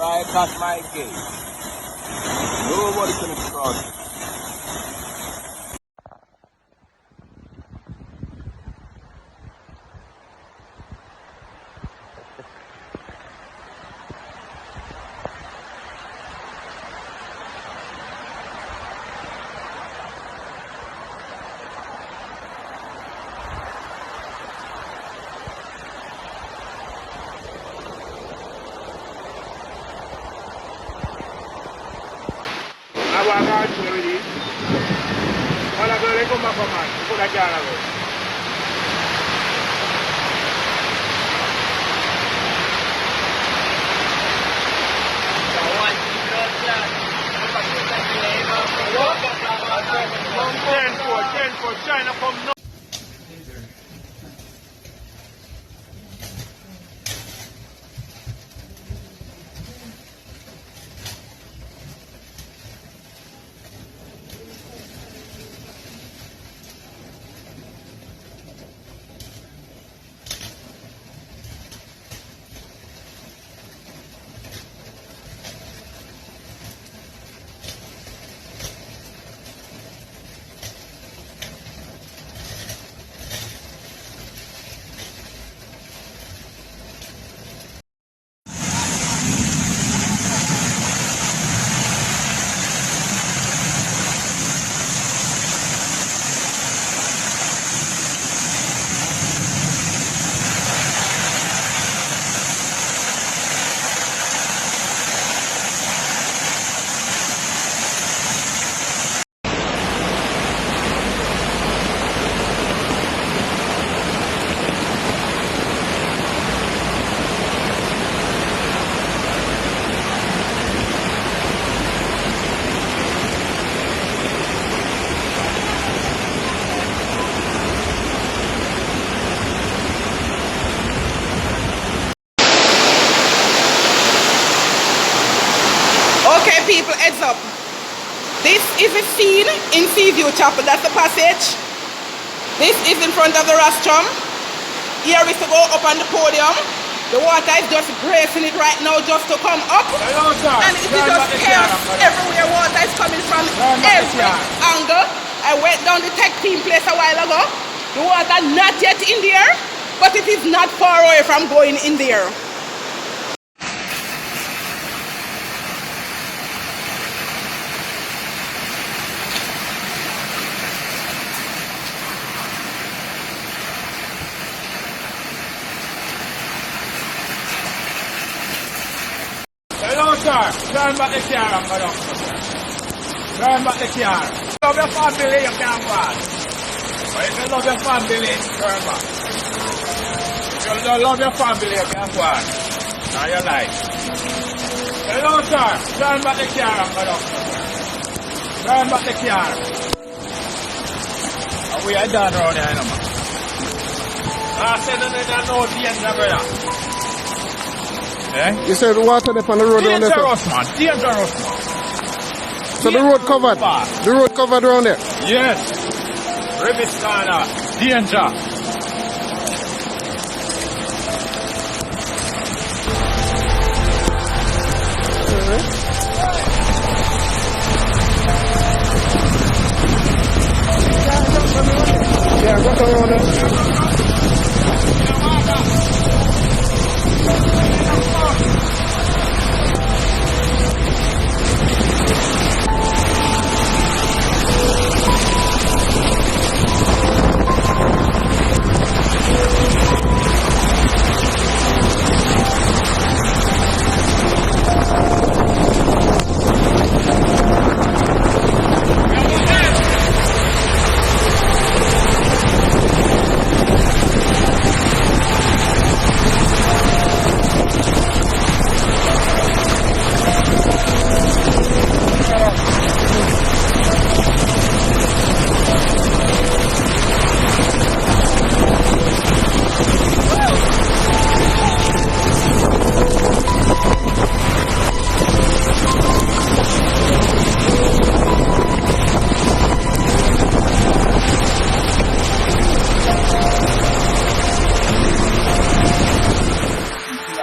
Right past my gate. Nobody can cross it. I want to go to the all of the come back from man, put a jar away. Ten for China come now. Okay, people, heads up. This is a scene in Seaview Chapel. That's the passage. This is in front of the rostrum. Here is to go up on the podium. The water is just bracing it right now just to come up. Hello, sir. And it is just chaos everywhere. Water is coming from every angle. I went down the tech team place a while ago. The water not yet in there, but it is not far away from going in there. Hello, sir. Turn back the car and go down. Turn back the car. Love your family, you can't pass. But if you love your family, turn back. If you don't love your family, you can't pass. Now your life. Hello, sir. Turn back the car and go down. Turn back the car. And we are done around here, man. I said that no danger, brother. Eh? You said the water up on the road around there? Dangerous, man. Dangerous, man. So the road covered? The road covered around there? Yes. Ribbit corner. Danger.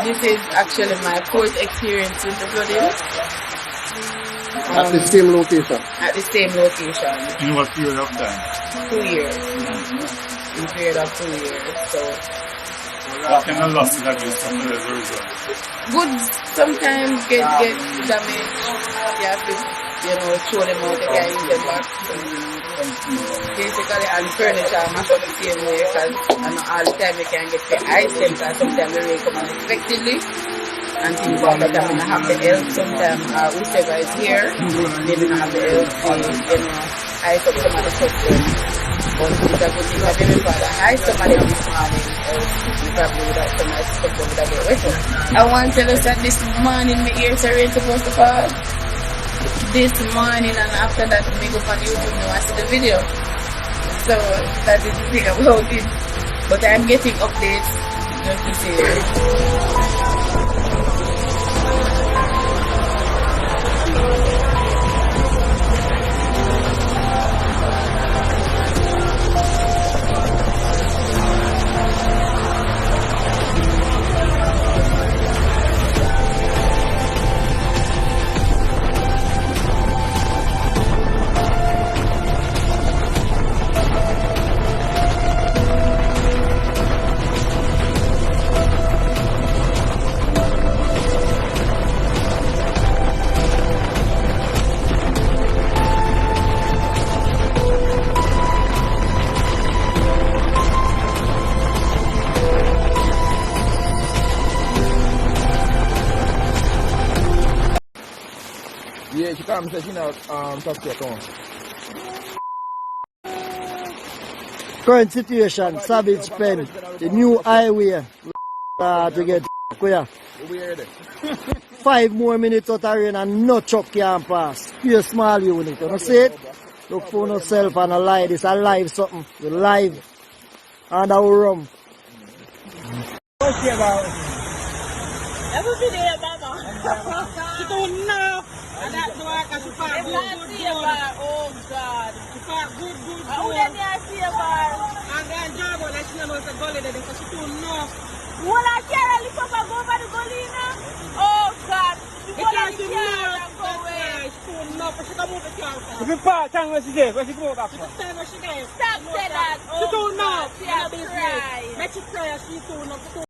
this is actually my fourth experience with the flooding. At the same location. At the same location. In what period of time? 2 years. In a period of 2 years. So What kind of losses have you suffered as a result? goods sometimes get damaged. You have to, throw them out again, use them back. Basically, and furniture mash up the same way because all the time you can get the items and sometimes the rain come unexpectedly. And things like that, I mean, I have the help sometimes, whichever is here, they don't have the help to, ice up some of the stuff. But it's a good thing that maybe father ice somebody up this morning, you probably without some of the stuff that would have been wet. I want to tell us that this morning my ears are really supposed to fall. This morning, and after that we go on YouTube and watch the video. So that is the thing about it. But I'm getting updates just to see. Yeah, she come say she not talk to your tongue. Current situation, Savage Pen, the new highway to get clear. 5 more minutes out of rain and no truck can pass. Pure small unit, you know see it? Look for yourself and a live, it's a live something. You live and our room. What's it about? Every video, Mama. She don't know. And that's why I can park good. Oh, God. She park good. How then I see a bar? And then job on that she knows the gully there because she don't know. Will I carry a lift up and go over the gully now? Oh, God. She will not carry and go away. She don't know, but she can move the car. If you park, tell me where she there. Where she go back from? Tell me where she there. Stop saying that. She don't know. She has cried. Make she cry, she don't know.